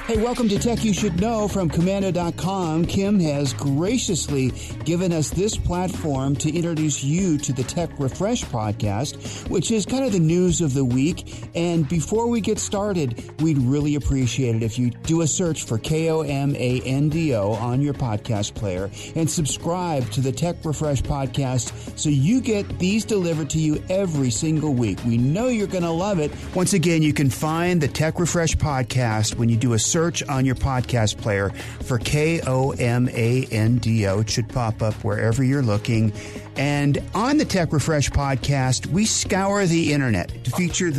Hey, welcome to Tech You Should Know from Commando.com. Kim has graciously given us this platform to introduce you to the Tech Refresh podcast, which is kind of the news of the week. And before we get started, we'd really appreciate it if you do a search for Komando on your podcast player and subscribe to the Tech Refresh podcast so you get these delivered to you every single week. We know you're going to love it. Once again, you can find the Tech Refresh podcast when you do a search on your podcast player for Komando. It should pop up wherever you're looking. And on the Tech Refresh podcast, we scour the internet to feature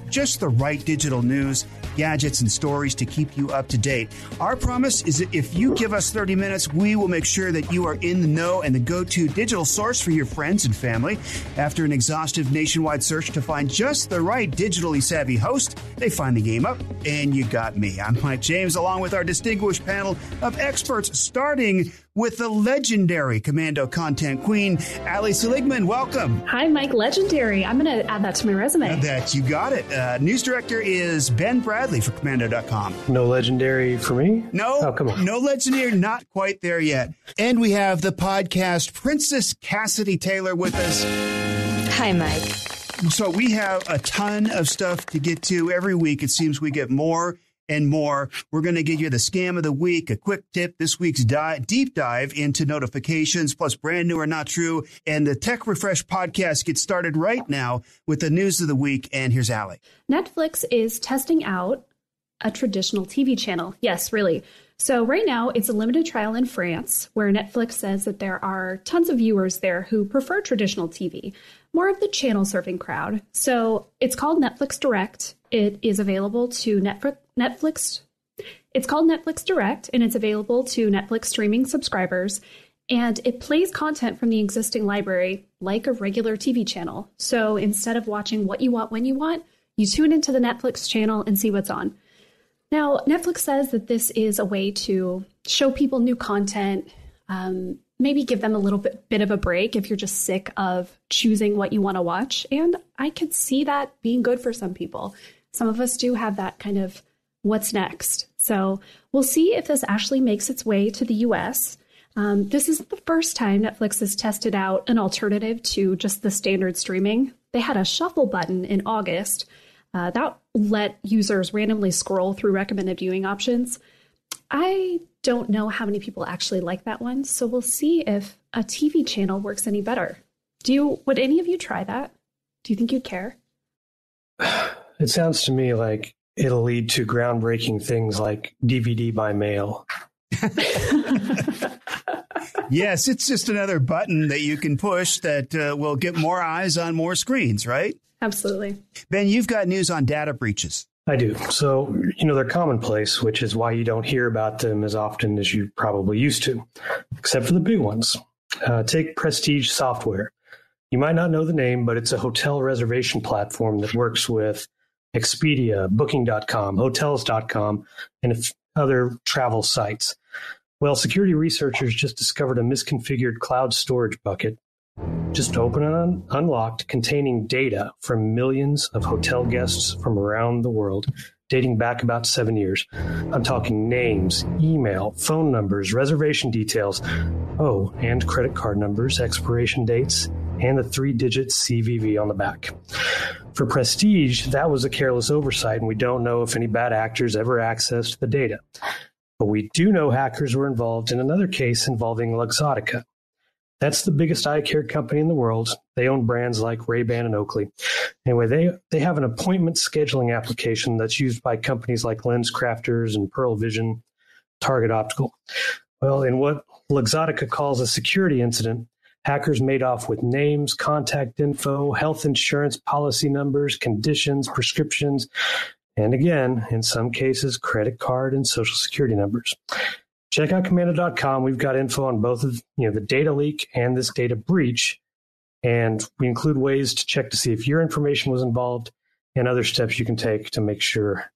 just the right digital news, gadgets, and stories to keep you up to date. Our promise is that if you give us 30 minutes, we will make sure that you are in the know and the go-to digital source for your friends and family. After an exhaustive nationwide search to find just the right digitally savvy host, they find the game up, and you got me. I'm Mike James, along with our distinguished panel of experts, starting with the legendary Commando content queen, Ali Seligman. Welcome. Hi, Mike. Legendary. I'm going to add that to my resume. That you got it. News director is Ben Bradley for Commando.com. No legendary for me? No. Oh, come on. No legendary. Not quite there yet. And we have the podcast Princess Cassidy Taylor with us. Hi, Mike. So we have a ton of stuff to get to every week. It seems we get more and more. We're going to give you the scam of the week, a quick tip, this week's deep dive into notifications, plus brand new or not true. And the Tech Refresh podcast gets started right now with the news of the week. And here's Ali. Netflix is testing out a traditional TV channel. Yes, really. So right now, it's a limited trial in France where Netflix says that there are tons of viewers there who prefer traditional TV, more of the channel surfing crowd. So it's called Netflix Direct. It is available to Netflix. It's called Netflix Direct, and it's available to Netflix streaming subscribers. And it plays content from the existing library like a regular TV channel. So instead of watching what you want when you want, you tune into the Netflix channel and see what's on. Now, Netflix says that this is a way to show people new content, maybe give them a little bit of a break if you're just sick of choosing what you want to watch. And I could see that being good for some people. Some of us do have that kind of what's next. So we'll see if this actually makes its way to the US. This isn't the first time Netflix has tested out an alternative to just the standard streaming. They had a shuffle button in August that let users randomly scroll through recommended viewing options. I don't know how many people actually like that one, so we'll see if a TV channel works any better. Would any of you try that? Do you think you'd care? It sounds to me like it'll lead to groundbreaking things like DVD by mail. Yes, it's just another button that you can push that will get more eyes on more screens, right? Absolutely. Ben, you've got news on data breaches. I do. So, they're commonplace, which is why you don't hear about them as often as you probably used to, except for the big ones. Take Prestige Software. You might not know the name, but it's a hotel reservation platform that works with Expedia, Booking.com, Hotels.com, and other travel sites. Well, security researchers just discovered a misconfigured cloud storage bucket, just open and unlocked, containing data from millions of hotel guests from around the world, dating back about 7 years. I'm talking names, email, phone numbers, reservation details, and credit card numbers, expiration dates, and the 3-digit CVV on the back. For Prestige, that was a careless oversight, and we don't know if any bad actors ever accessed the data. But we do know hackers were involved in another case involving Luxottica. That's the biggest eye care company in the world. They own brands like Ray-Ban and Oakley. Anyway, they have an appointment scheduling application that's used by companies like LensCrafters and Pearl Vision, Target Optical. Well, in what Luxottica calls a security incident, hackers made off with names, contact info, health insurance policy numbers, conditions, prescriptions, and again, in some cases, credit card and social security numbers. Check out Commando.com. We've got info on both of the data leak and this data breach, and we include ways to check to see if your information was involved and other steps you can take to make sure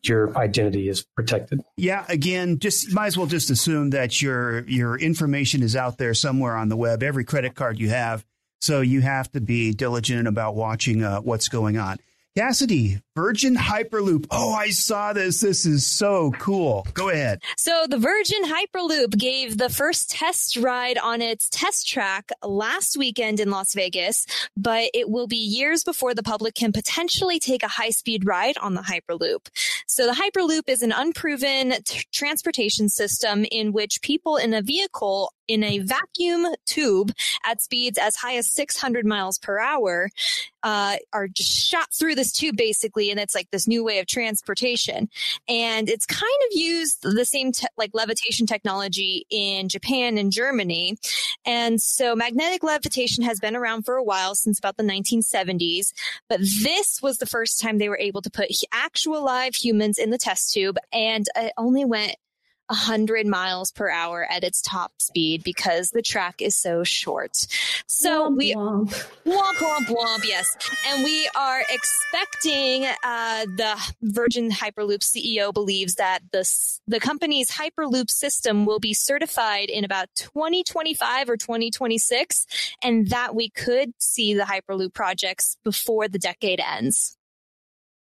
your identity is protected. Yeah, again, just might as well just assume that your information is out there somewhere on the web, every credit card you have. So you have to be diligent about watching what's going on. Cassidy, Virgin Hyperloop. Oh, I saw this. This is so cool. Go ahead. So the Virgin Hyperloop gave the first test ride on its test track last weekend in Las Vegas, but it will be years before the public can potentially take a high-speed ride on the Hyperloop. So the Hyperloop is an unproven transportation system in which people in a vehicle in a vacuum tube at speeds as high as 600 miles per hour are just shot through this tube, basically, and it's like this new way of transportation. And it's kind of used the same like levitation technology in Japan and Germany. And so magnetic levitation has been around for a while, since about the 1970s. But this was the first time they were able to put actual live humans in the test tube, and it only went 100 miles per hour at its top speed because the track is so short. So womp womp, yes. And we are expecting the Virgin Hyperloop CEO believes that the company's Hyperloop system will be certified in about 2025 or 2026, and that we could see the Hyperloop projects before the decade ends.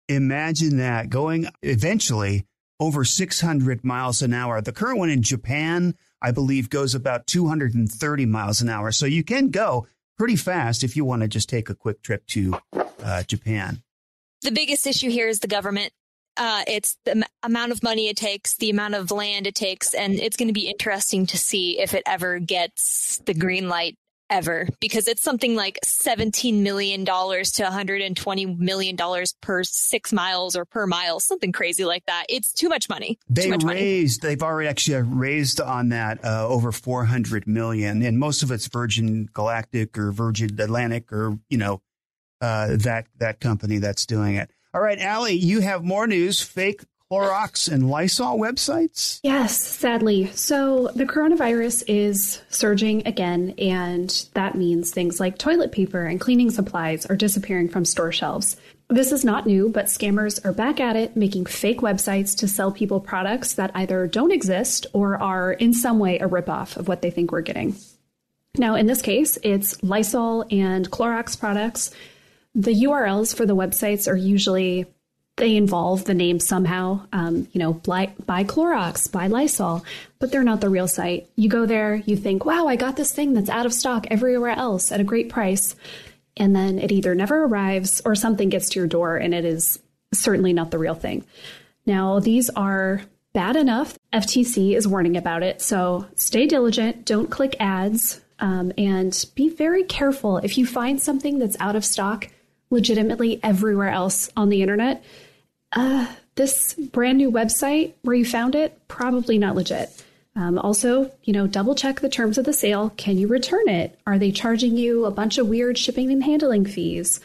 Imagine that, going eventually over 600 miles an hour. The current one in Japan, I believe, goes about 230 miles an hour. So you can go pretty fast if you want to just take a quick trip to Japan. The biggest issue here is the government. It's the amount of money it takes, the amount of land it takes, and it's going to be interesting to see if it ever gets the green light ever, because it's something like $17 million to $120 million per 6 miles or per mile, something crazy like that. It's too much money. They've already actually raised on that over $400 million, and most of it's Virgin Galactic or Virgin Atlantic or, that company that's doing it. All right, Allie, you have more news. Fake Clorox and Lysol websites? Yes, sadly. So the coronavirus is surging again, and that means things like toilet paper and cleaning supplies are disappearing from store shelves. This is not new, but scammers are back at it, making fake websites to sell people products that either don't exist or are in some way a ripoff of what they think we're getting. Now, in this case, it's Lysol and Clorox products. The URLs for the websites are usually, they involve the name somehow, buy Clorox, buy Lysol, but they're not the real site. You go there, you think, wow, I got this thing that's out of stock everywhere else at a great price. And then it either never arrives or something gets to your door and it is certainly not the real thing. Now, these are bad enough. FTC is warning about it. So stay diligent. Don't click ads, and be very careful. If you find something that's out of stock legitimately everywhere else on the internet, this brand new website where you found it, probably not legit. Also, double check the terms of the sale. Can you return it? Are they charging you a bunch of weird shipping and handling fees?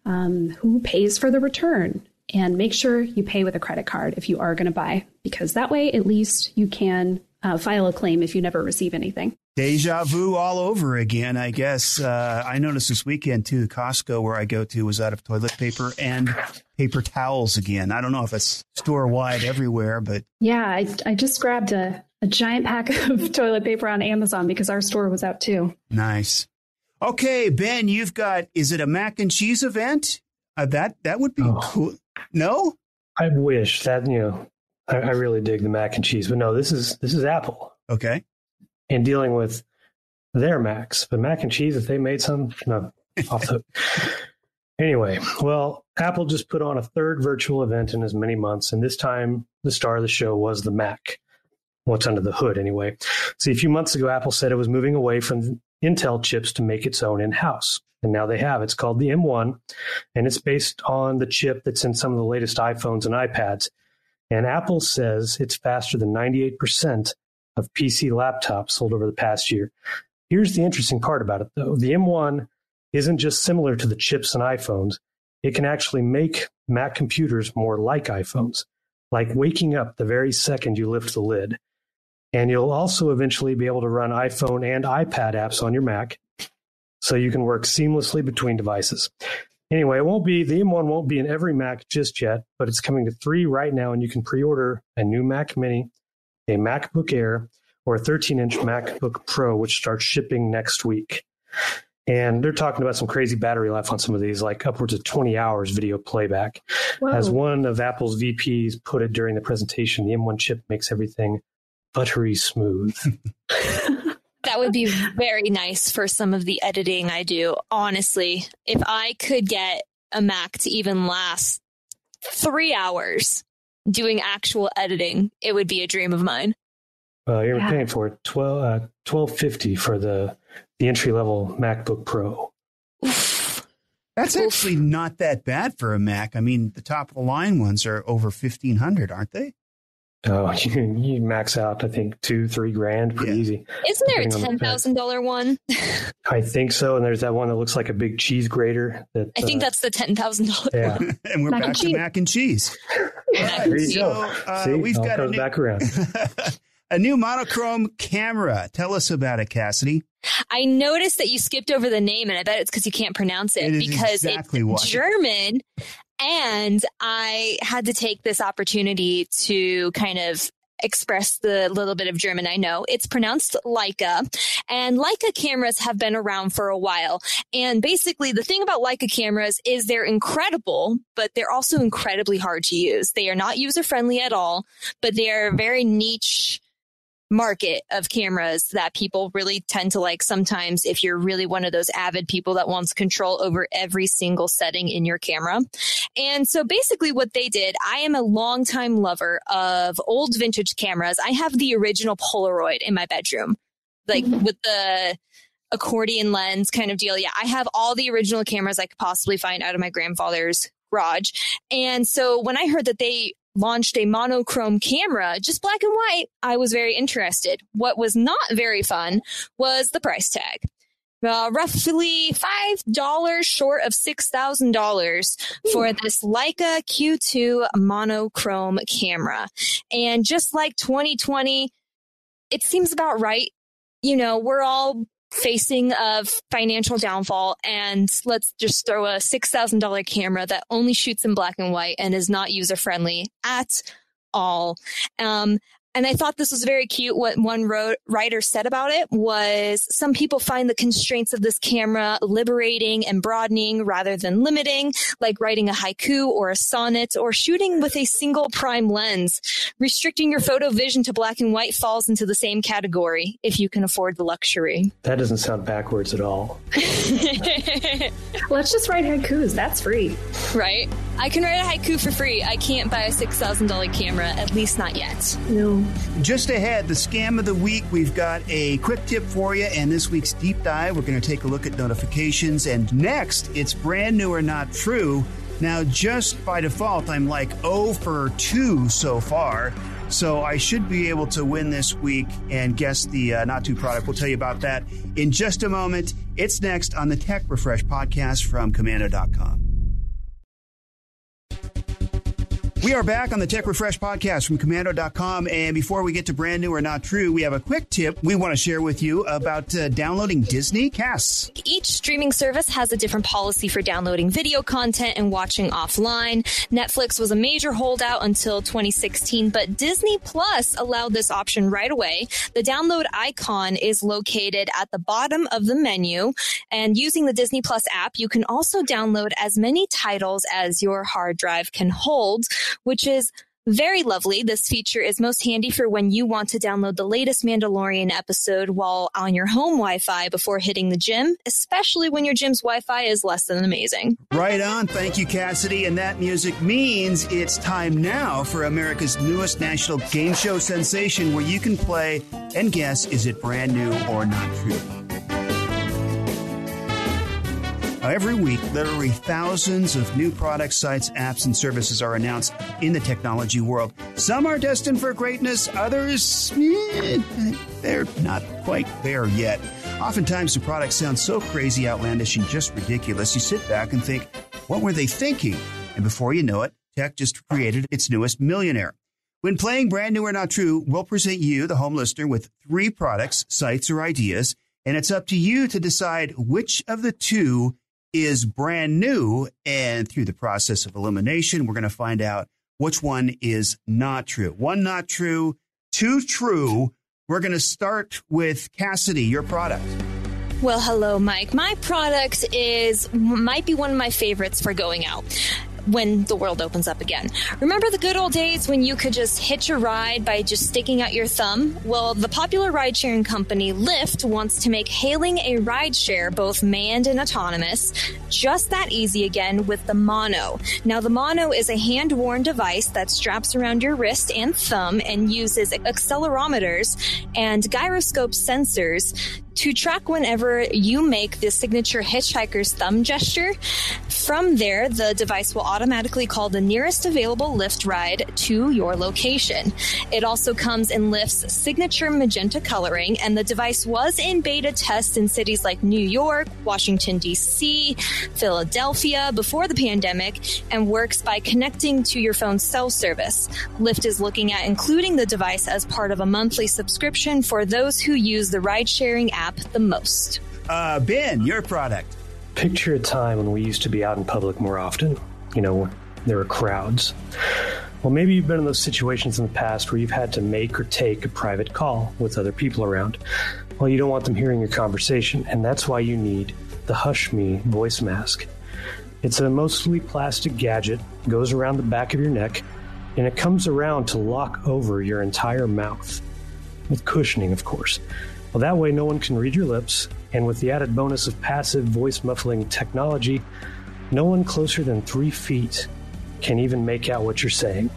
Who pays for the return? And make sure you pay with a credit card if you are going to buy, because that way, at least you can file a claim if you never receive anything. Deja vu all over again, I guess. I noticed this weekend, too, Costco, where I go to, was out of toilet paper and paper towels again. I don't know if it's store-wide everywhere, but... Yeah, I just grabbed a giant pack of toilet paper on Amazon because our store was out, too. Nice. Okay, Ben, you've got... Is it a mac and cheese event? That would be cool. No? I wish that, I really dig the mac and cheese, but no, this is Apple. Okay. And dealing with their Macs. But mac and cheese, if they made some, no, off the... Anyway, well, Apple just put on a third virtual event in as many months, and this time the star of the show was the Mac. What's under the hood, anyway. See, a few months ago, Apple said it was moving away from Intel chips to make its own in-house. And now they have. It's called the M1, and it's based on the chip that's in some of the latest iPhones and iPads. And Apple says it's faster than 98% of PC laptops sold over the past year. Here's the interesting part about it, though. The M1 isn't just similar to the chips in iPhones. It can actually make Mac computers more like iPhones, like waking up the very second you lift the lid. And you'll also eventually be able to run iPhone and iPad apps on your Mac, so you can work seamlessly between devices. Anyway, the M1 won't be in every Mac just yet, but it's coming to 3 right now, and you can pre-order a new Mac Mini, a MacBook Air, or a 13-inch MacBook Pro, which starts shipping next week. And they're talking about some crazy battery life on some of these, like upwards of 20 hours video playback. Whoa. As one of Apple's VPs put it during the presentation, the M1 chip makes everything buttery smooth. That would be very nice for some of the editing I do. Honestly, if I could get a Mac to even last 3 hours doing actual editing, it would be a dream of mine. You're paying for it $1,250 for the entry level MacBook Pro. That's actually not that bad for a Mac. I mean, the top of the line ones are over $1,500, aren't they? Oh, you max out, I think, $2,000-3,000 pretty easy. Isn't there a $10,000 one? I think so. And there's that one that looks like a big cheese grater. I think that's the $10,000 one. And we're back to mac and cheese. There you go. See, we've got goes back around. A new monochrome camera. Tell us about it, Cassidy. I noticed that you skipped over the name, and I bet it's because you can't pronounce it because exactly it's German. And I had to take this opportunity to kind of express the little bit of German I know. It's pronounced Leica, and Leica cameras have been around for a while. And basically the thing about Leica cameras is they're incredible, but they're also incredibly hard to use. They are not user friendly at all, but they are a very niche market of cameras that people really tend to like sometimes if you're really one of those avid people that wants control over every single setting in your camera. And so basically what they did, I am a longtime lover of old vintage cameras. I have the original Polaroid in my bedroom, like with the accordion lens kind of deal. Yeah, I have all the original cameras I could possibly find out of my grandfather's garage. And so when I heard that they launched a monochrome camera, just black and white, I was very interested. What was not very fun was the price tag. Roughly $5 short of $6,000 for this Leica Q2 monochrome camera. And just like 2020, it seems about right. You know, we're all facing a financial downfall, and let's just throw a $6,000 camera that only shoots in black and white and is not user friendly at all. And I thought this was very cute. What one writer said about it was, some people find the constraints of this camera liberating and broadening rather than limiting, like writing a haiku or a sonnet or shooting with a single prime lens. Restricting your photo vision to black and white falls into the same category if you can afford the luxury. That doesn't sound backwards at all. Let's just write haikus. That's free. Right? I can write a haiku for free. I can't buy a $6,000 camera, at least not yet. No. Just ahead, the scam of the week. We've got a quick tip for you, and this week's deep dive, we're going to take a look at notifications. And next, it's brand new or not true. Now, just by default, I'm like 0 for 2 so far. So I should be able to win this week and guess the not too product. We'll tell you about that in just a moment. It's next on the Tech Refresh podcast from Commando.com. We are back on the Tech Refresh podcast from Commando.com, and before we get to brand new or not true, we have a quick tip we want to share with you about downloading Disney. Cass. Each streaming service has a different policy for downloading video content and watching offline. Netflix was a major holdout until 2016, but Disney Plus allowed this option right away. The download icon is located at the bottom of the menu, and using the Disney Plus app, you can also download as many titles as your hard drive can hold, which is very lovely. This feature is most handy for when you want to download the latest Mandalorian episode while on your home Wi-Fi before hitting the gym, especially when your gym's Wi-Fi is less than amazing. Right on. Thank you, Cassidy. And that music means it's time now for America's newest national game show sensation, where you can play and guess, is it brand new or not true? Every week, literally thousands of new products, sites, apps, and services are announced in the technology world. Some are destined for greatness. Others, they're not quite there yet. Oftentimes, the products sound so crazy, outlandish, and just ridiculous. You sit back and think, what were they thinking? And before you know it, tech just created its newest millionaire. When playing Brand New or Not True, we'll present you, the home listener, with 3 products, sites, or ideas, and it's up to you to decide which of the 2 is brand new, and through the process of elimination, we're going to find out which one is not true. 1 not true, 2 true. We're going to start with Cassidy, your product. Well, hello, Mike. My product might be one of my favorites for going out when the world opens up again. Remember the good old days when you could just hitch a ride by just sticking out your thumb? Well, the popular ride-sharing company Lyft wants to make hailing a ride-share both manned and autonomous just that easy again with the Mono. Now, the Mono is a hand-worn device that straps around your wrist and thumb and uses accelerometers and gyroscope sensors to track whenever you make the signature hitchhiker's thumb gesture. From there, the device will automatically call the nearest available Lyft ride to your location. It also comes in Lyft's signature magenta coloring, and the device was in beta test in cities like New York, Washington, D.C., Philadelphia before the pandemic, and works by connecting to your phone's cell service. Lyft is looking at including the device as part of a monthly subscription for those who use the ride-sharing app the most. Ben, your product. Picture a time when we used to be out in public more often. There were crowds. Well, maybe you've been in those situations in the past where you've had to make or take a private call with other people around. Well, you don't want them hearing your conversation, and that's why you need the Hush Me voice mask. It's a mostly plastic gadget, goes around the back of your neck, and it comes around to lock over your entire mouth. With cushioning, of course. Well, that way no one can read your lips, and with the added bonus of passive voice muffling technology, no one closer than 3 feet can even make out what you're saying.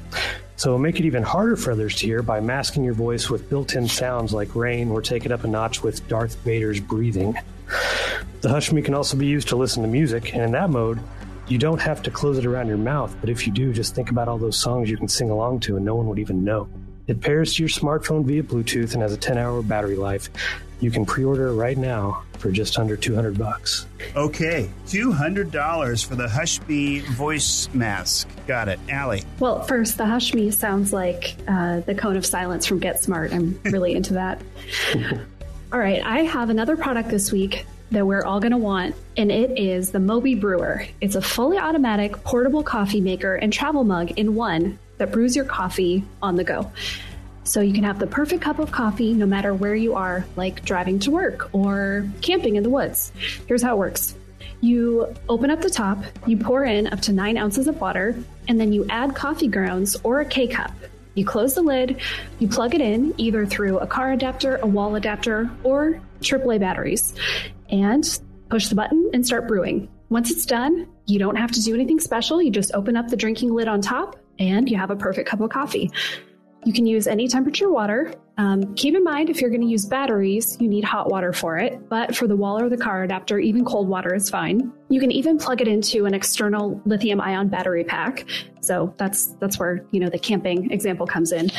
So make it even harder for others to hear by masking your voice with built-in sounds like rain, or take it up a notch with Darth Vader's breathing. The Hush Me can also be used to listen to music, and in that mode, you don't have to close it around your mouth, but if you do, just think about all those songs you can sing along to and no one would even know. It pairs to your smartphone via Bluetooth and has a 10-hour battery life. You can pre-order it right now for just under $200. Okay, $200 for the Hush Me voice mask. Got it. Allie. Well, first, the Hush Me sounds like the cone of silence from Get Smart. I'm really into that. All right, I have another product this week that we're all going to want, and it is the Moby Brewer. It's a fully automatic portable coffee maker and travel mug in one that brews your coffee on the go. So you can have the perfect cup of coffee no matter where you are, like driving to work or camping in the woods. Here's how it works. You open up the top, you pour in up to 9 ounces of water, and then you add coffee grounds or a K-cup. You close the lid, you plug it in either through a car adapter, a wall adapter, or AAA batteries, and push the button and start brewing. Once it's done, you don't have to do anything special. You just open up the drinking lid on top, and you have a perfect cup of coffee. You can use any temperature water. Keep in mind, if you're going to use batteries, you need hot water for it. But for the wall or the car adapter, even cold water is fine. You can even plug it into an external lithium-ion battery pack. So that's where, the camping example comes in.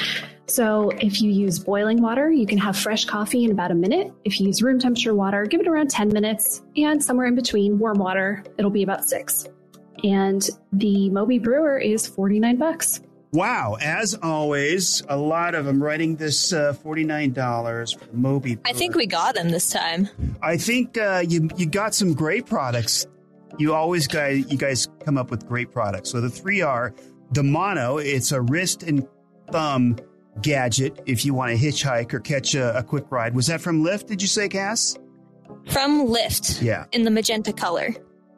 So if you use boiling water, you can have fresh coffee in about a minute. If you use room temperature water, give it around 10 minutes. And somewhere in between, warm water, it'll be about 6. And the Moby Brewer is $49. Wow. As always, a lot of them writing this $49 for the Moby Brewer. I think we got them this time. I think you got some great products. You guys come up with great products. So the 3 are the Mono. It's a wrist and thumb gadget if you want to hitchhike or catch a quick ride. Was that from Lyft, did you say, Cass? From Lyft. Yeah. In the magenta color.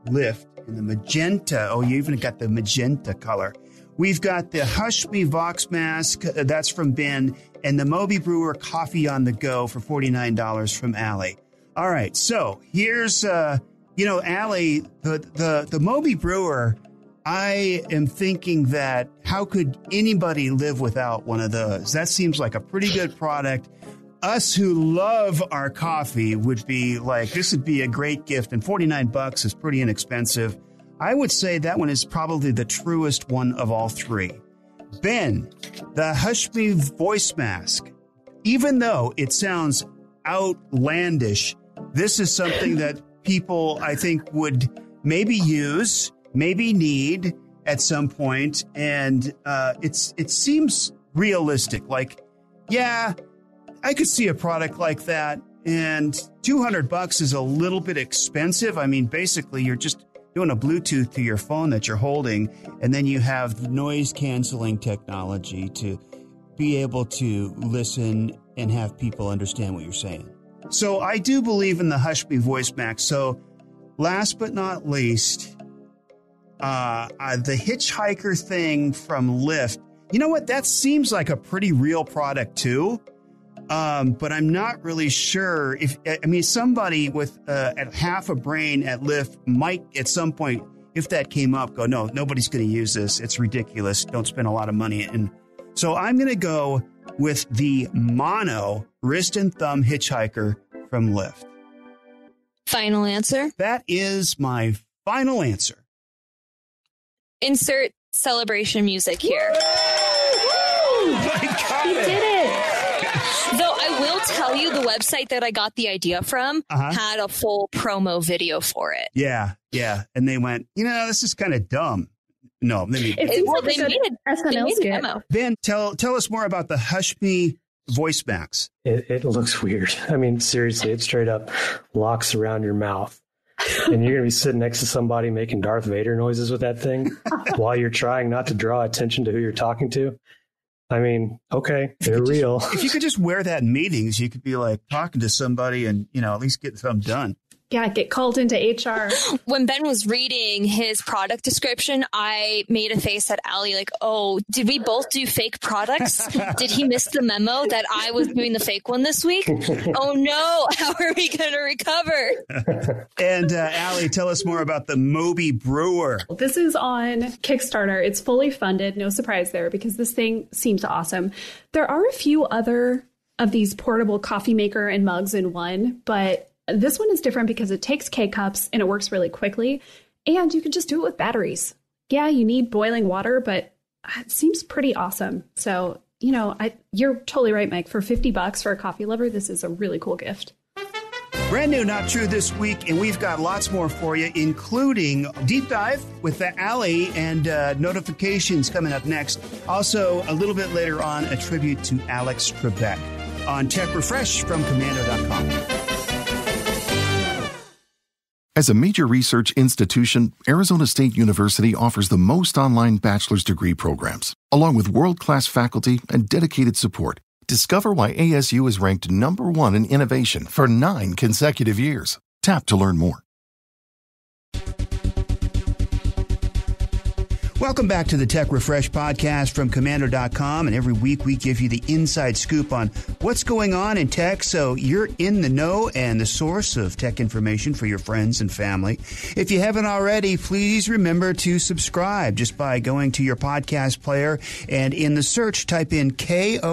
Lyft in the magenta. Oh, you even got the magenta color. We've got the Hush Me Vox mask. That's from Ben. And the Moby Brewer coffee on the go for $49 from Allie. All right. So here's, Allie, the Moby Brewer, I am thinking that how could anybody live without one of those? That seems like a pretty good product. Us who love our coffee would be like, this would be a great gift. And $49 is pretty inexpensive. I would say that one is probably the truest one of all 3. Ben, the Hush Me voice mask, even though it sounds outlandish, this is something that people, I think, would maybe use, maybe need at some point. And it seems realistic. Like, yeah, I could see a product like that. And $200 is a little bit expensive. I mean, basically, you're just doing a Bluetooth to your phone that you're holding, and then you have noise canceling technology to be able to listen and have people understand what you're saying. So I do believe in the Hushby Voice Max. So last but not least, the hitchhiker thing from Lyft. You know what? That seems like a pretty real product too. But I'm not really sure somebody with at half a brain at Lyft might at some point, if that came up, go, no, nobody's going to use this. It's ridiculous. Don't spend a lot of money. And so I'm going to go with the mono wrist and thumb hitchhiker from Lyft. Final answer? That is my final answer. Insert celebration music here. He did it. Though I will tell you, the website that I got the idea from had a full promo video for it. Yeah. And they went, this is kind of dumb. No, they made an SNL skit. Ben, tell us more about the Hushby Voice Max. It looks weird. I mean, seriously, it straight up locks around your mouth. And you're going to be sitting next to somebody making Darth Vader noises with that thing while you're trying not to draw attention to who you're talking to. I mean, okay, they're real. If you could just wear that in meetings, you could be like talking to somebody and, at least get something done. Yeah, get called into HR. When Ben was reading his product description, I made a face at Allie like, oh, did we both do fake products? Did he miss the memo that I was doing the fake one this week? Oh, no. How are we going to recover? And Allie, tell us more about the Moby Brewer. This is on Kickstarter. It's fully funded. No surprise there because this thing seems awesome. There are a few other of these portable coffee maker and mugs in one, but this one is different because it takes K-cups and it works really quickly. And you can just do it with batteries. Yeah, you need boiling water, but it seems pretty awesome. So, you're totally right, Mike. For $50 for a coffee lover, this is a really cool gift. Brand new, not true this week, and we've got lots more for you, including Deep Dive with the Alley and notifications coming up next. Also, a little bit later on, a tribute to Alex Trebek on Tech Refresh from Commando.com. As a major research institution, Arizona State University offers the most online bachelor's degree programs, along with world-class faculty and dedicated support. Discover why ASU is ranked #1 in innovation for 9 consecutive years. Tap to learn more. Welcome back to the Tech Refresh podcast from Commando.com. And every week we give you the inside scoop on what's going on in tech, so you're in the know and the source of tech information for your friends and family. If you haven't already, please remember to subscribe just by going to your podcast player and in the search type in KOMANDO.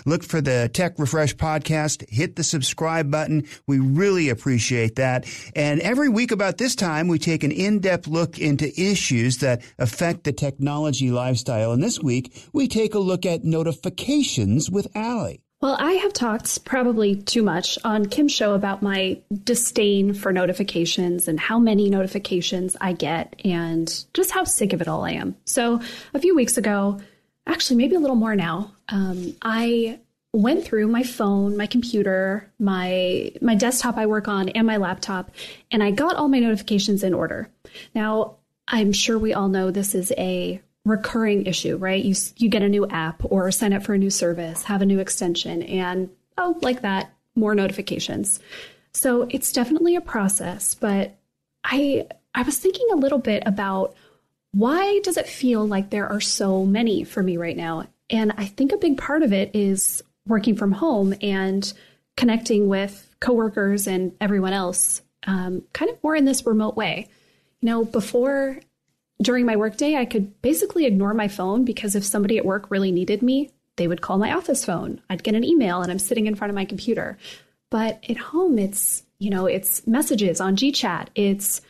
Look for the Tech Refresh podcast. Hit the subscribe button. We really appreciate that. And every week about this time, we take an in-depth look into issues that affect the technology lifestyle. And this week, we take a look at notifications with Allie. Well, I have talked probably too much on Kim's show about my disdain for notifications and how many notifications I get and just how sick of it all I am. So a few weeks ago, actually maybe a little more now, I went through my phone, my computer, my desktop I work on, and my laptop, and I got all my notifications in order. Now, I'm sure we all know this is a recurring issue, right? You get a new app or sign up for a new service, have a new extension, and like that, more notifications. So it's definitely a process, but I was thinking a little bit about why does it feel like there are so many for me right now? And I think a big part of it is working from home and connecting with coworkers and everyone else kind of more in this remote way. Before, during my workday, I could basically ignore my phone because if somebody at work really needed me, they would call my office phone. I'd get an email and I'm sitting in front of my computer. But at home, it's messages on GChat. It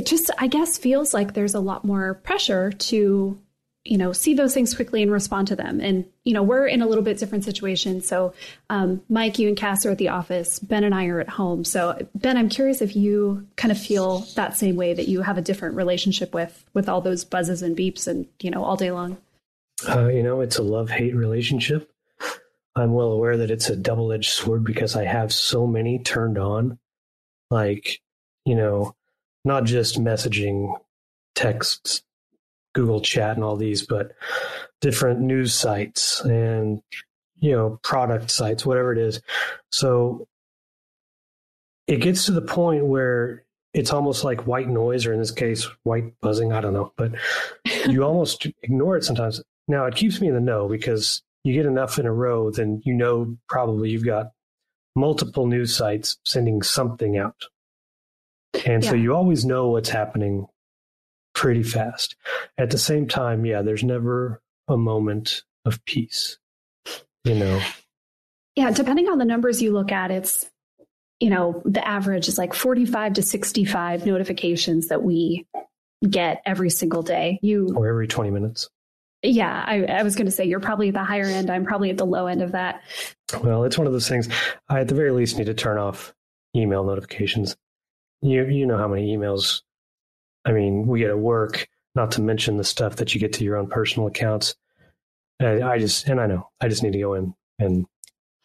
just, I guess, feels like there's a lot more pressure to see those things quickly and respond to them. And, we're in a little bit different situation. So, Mike, you and Cass are at the office. Ben and I are at home. So, Ben, I'm curious if you kind of feel that same way, that you have a different relationship with all those buzzes and beeps and, all day long. It's a love-hate relationship. I'm well aware that it's a double-edged sword because I have so many turned on, like, not just messaging, texts, Google Chat and all these, but different news sites and product sites, whatever it is. So it gets to the point where it's almost like white noise, or in this case, white buzzing. I don't know, but you almost ignore it sometimes. Now, it keeps me in the know because you get enough in a row, then probably you've got multiple news sites sending something out. And so you always know what's happening pretty fast. At the same time, there's never a moment of peace, Yeah, depending on the numbers you look at, it's, the average is like 45 to 65 notifications that we get every single day. Or every 20 minutes. Yeah, I was going to say you're probably at the higher end. I'm probably at the low end of that. Well, it's one of those things. I, at the very least, need to turn off email notifications. You know how many emails, we get at work, not to mention the stuff that you get to your own personal accounts. I just need to go in, and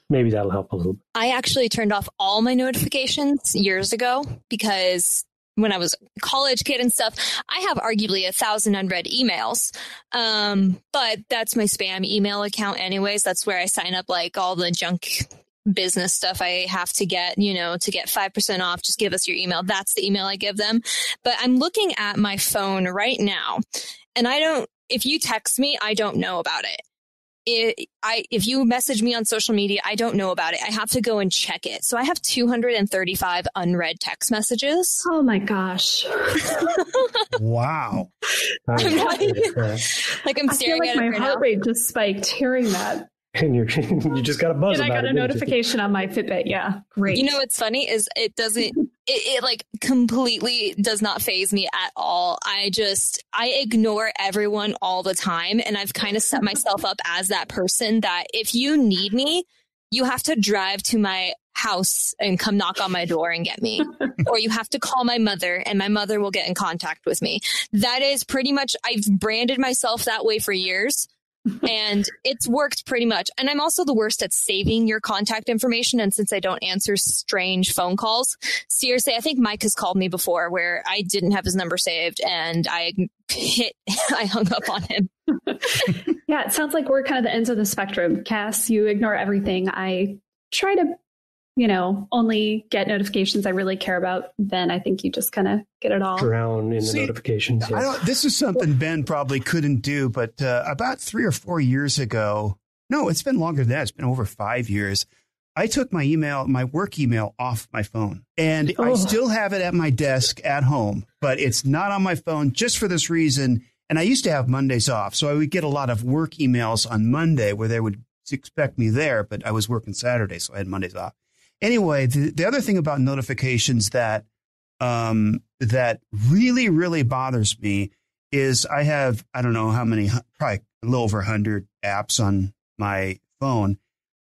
maybe that'll help a little bit. I actually turned off all my notifications years ago because when I was a college kid and stuff, I have arguably 1,000 unread emails. But that's my spam email account anyways. That's where I sign up like all the junk business stuff I have to get, to get 5% off. Just give us your email. That's the email I give them. But I'm looking at my phone right now, and if you text me, I don't know about it. If you message me on social media, I don't know about it. I have to go and check it. So I have 235 unread text messages. Oh my gosh. Wow. I'm staring at it. My heart rate just spiked hearing that. And you just got a buzz. And I got a notification on my Fitbit. Yeah, great. What's funny is it like completely does not faze me at all. I ignore everyone all the time. And I've kind of set myself up as that person that if you need me, you have to drive to my house and come knock on my door and get me. Or you have to call my mother and my mother will get in contact with me. That is pretty much, I've branded myself that way for years. And it's worked pretty much. And I'm also the worst at saving your contact information. And since I don't answer strange phone calls, seriously, I think Mike has called me before where I didn't have his number saved and I hung up on him. Yeah, it sounds like we're kind of the ends of the spectrum. Cass, you ignore everything. I try to, only get notifications I really care about. Ben, I think you just kind of get it all. Drown in the notifications. Yes. This is something Ben probably couldn't do, but about 3 or 4 years ago, no, it's been longer than that. It's been over 5 years. I took my work email off my phone, and I still have it at my desk at home, but it's not on my phone just for this reason. And I used to have Mondays off, so I would get a lot of work emails on Monday where they would expect me there, but I was working Saturday, so I had Mondays off. Anyway, the other thing about notifications that really, really bothers me is I have, I don't know how many, probably a little over 100 apps on my phone.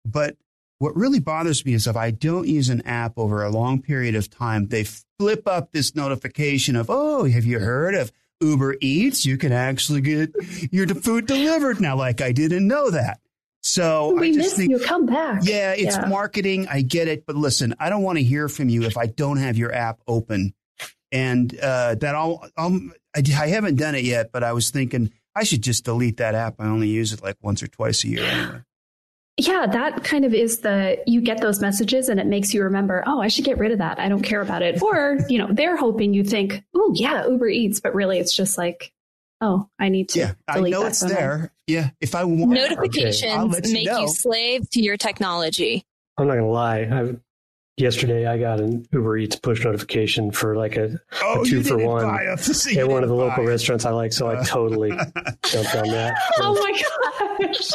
But what really bothers me is if I don't use an app over a long period of time, they flip up this notification of, oh, have you heard of Uber Eats? You can actually get your food delivered now. Like, I didn't know that. So we miss you. Come back. Yeah, it's marketing. I get it. But listen, I don't want to hear from you if I don't have your app open. And I haven't done it yet, but I was thinking I should just delete that app. I only use it like once or twice a year anyway. Yeah, that kind of is you get those messages and it makes you remember, oh, I should get rid of that. I don't care about it. Or, they're hoping you think, oh, yeah, Uber Eats. But really, it's just like, oh, I need to. Yeah, I know it's there. Yeah, if I want notifications make you slave to your technology. I'm not going to lie. Yesterday, I got an Uber Eats push notification for like a 2-for-1 at one of the local restaurants I like, so I totally jumped on that. Oh my gosh!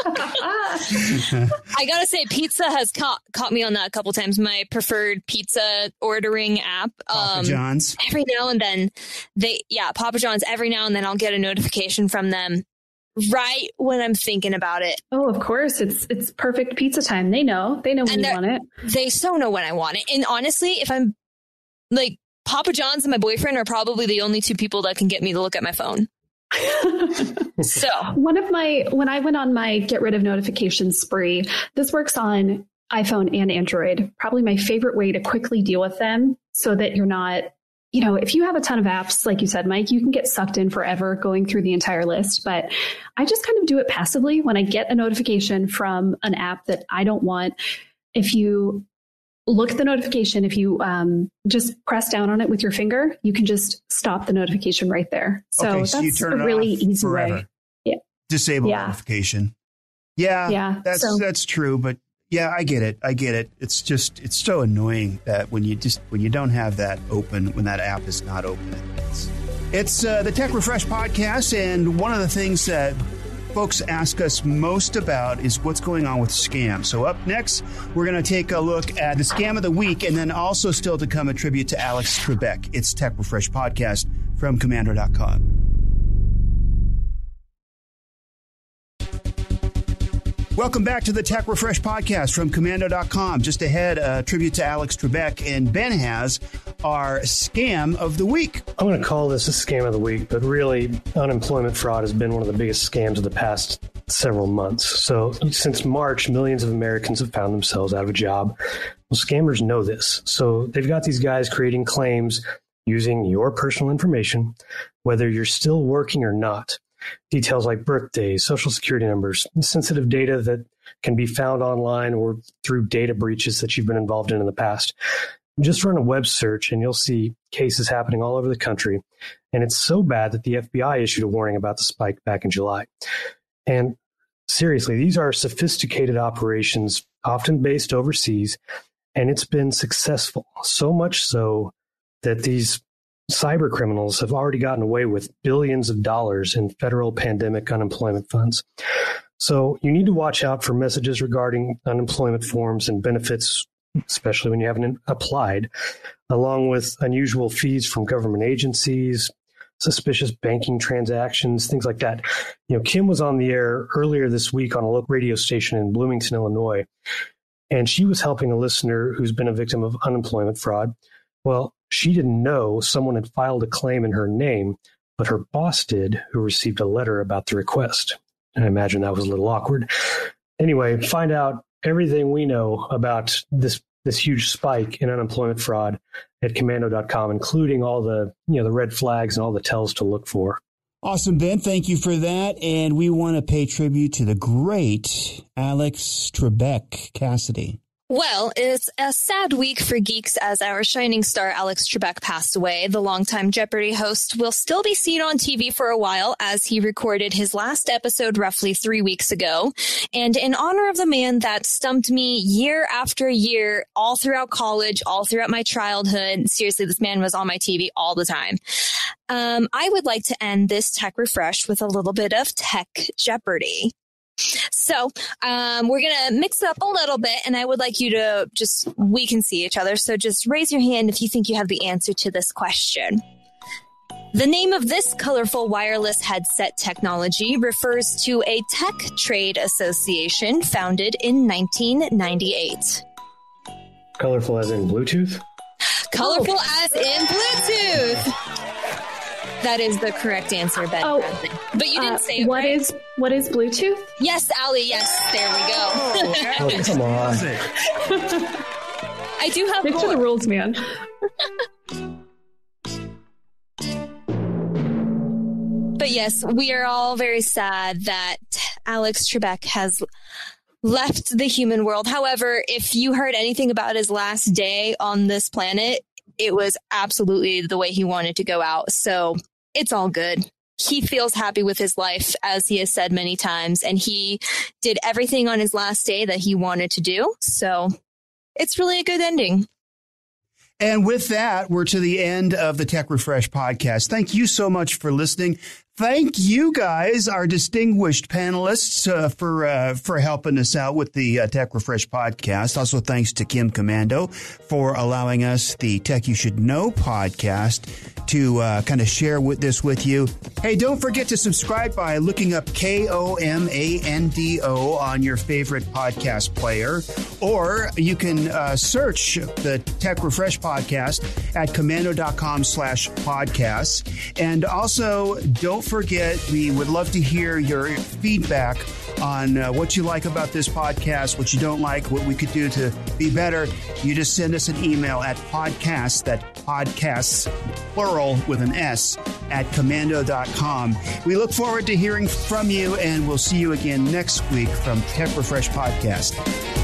I gotta say, pizza has caught me on that a couple times. My preferred pizza ordering app, Papa John's. Every now and then, Papa John's. Every now and then, I'll get a notification from them. Right when I'm thinking about it. Oh, of course. It's perfect pizza time. They know when you want it. They so know when I want it. And honestly, if I'm like Papa John's and my boyfriend are probably the only two people that can get me to look at my phone. So when I went on my get rid of notifications spree, this works on iPhone and Android. Probably my favorite way to quickly deal with them so that you're not, if you have a ton of apps, like you said, Mike, you can get sucked in forever going through the entire list. But I just kind of do it passively when I get a notification from an app that I don't want. If you look at the notification, if you just press down on it with your finger, you can just stop the notification right there. So so you that's turn a it really off easy forever. way. Yeah. Disable notification. Yeah, that's true. But yeah, I get it. It's so annoying that when you don't have that open, when that app is not open. It's the Tech Refresh podcast. And one of the things that folks ask us most about is what's going on with scams. So up next, we're going to take a look at the scam of the week, and then also still to come a tribute to Alex Trebek. It's Tech Refresh podcast from Commando.com. Welcome back to the Tech Refresh podcast from Commando.com. Just ahead, a tribute to Alex Trebek, and Ben has our scam of the week. I'm going to call this a scam of the week, but really, unemployment fraud has been one of the biggest scams of the past several months. So since March, millions of Americans have found themselves out of a job. Well, scammers know this. So they've got these guys creating claims using your personal information, whether you're still working or not. Details like birthdays, social security numbers, sensitive data that can be found online or through data breaches that you've been involved in the past. Just run a web search and you'll see cases happening all over the country. And it's so bad that the FBI issued a warning about the spike back in July. And seriously, these are sophisticated operations, often based overseas, and it's been successful. So much so that these cyber criminals have already gotten away with billions of dollars in federal pandemic unemployment funds. So you need to watch out for messages regarding unemployment forms and benefits, especially when you haven't applied, along with unusual fees from government agencies, suspicious banking transactions, things like that. Kim was on the air earlier this week on a local radio station in Bloomington, Illinois, and she was helping a listener who's been a victim of unemployment fraud. Well, she didn't know someone had filed a claim in her name, but her boss did, who received a letter about the request. And I imagine that was a little awkward. Anyway, find out everything we know about this huge spike in unemployment fraud at Commando.com, including all the red flags and all the tells to look for. Awesome, Ben. Thank you for that. And we want to pay tribute to the great Alex Trebek Cassidy. Well, it's a sad week for geeks as our shining star Alex Trebek passed away. The longtime Jeopardy host will still be seen on TV for a while as he recorded his last episode roughly 3 weeks ago. And in honor of the man that stumped me year after year, all throughout college, all throughout my childhood, seriously, this man was on my TV all the time. I would like to end this Tech Refresh with a little bit of Tech Jeopardy. So we're going to mix it up a little bit, and I would like you to we can see each other, so just raise your hand if you think you have the answer to this question. The name of this colorful wireless headset technology refers to a tech trade association founded in 1998. Colorful as in Bluetooth? Colorful as in Bluetooth. That is the correct answer, Ben. Oh, but you didn't say it what right. What is Bluetooth? Yes, Allie. Yes, there we go. Oh, come on. I do have Stick to the rules, man. But yes, we are all very sad that Alex Trebek has left the human world. However, if you heard anything about his last day on this planet, it was absolutely the way he wanted to go out. So it's all good. He feels happy with his life, as he has said many times, and he did everything on his last day that he wanted to do. So it's really a good ending. And with that, we're to the end of the Tech Refresh podcast. Thank you so much for listening. Thank you guys, our distinguished panelists, for helping us out with the Tech Refresh podcast. Also, thanks to Kim Commando for allowing us the Tech You Should Know podcast to kind of share this with you. Hey, don't forget to subscribe by looking up KOMANDO on your favorite podcast player, or you can search the Tech Refresh podcast at commando.com/podcasts. And also, don't forget, we would love to hear your feedback on what you like about this podcast, what you don't like, what we could do to be better. You just send us an email at podcasts, plural with an S, at commando.com. We look forward to hearing from you, and we'll see you again next week from Tech Refresh Podcast.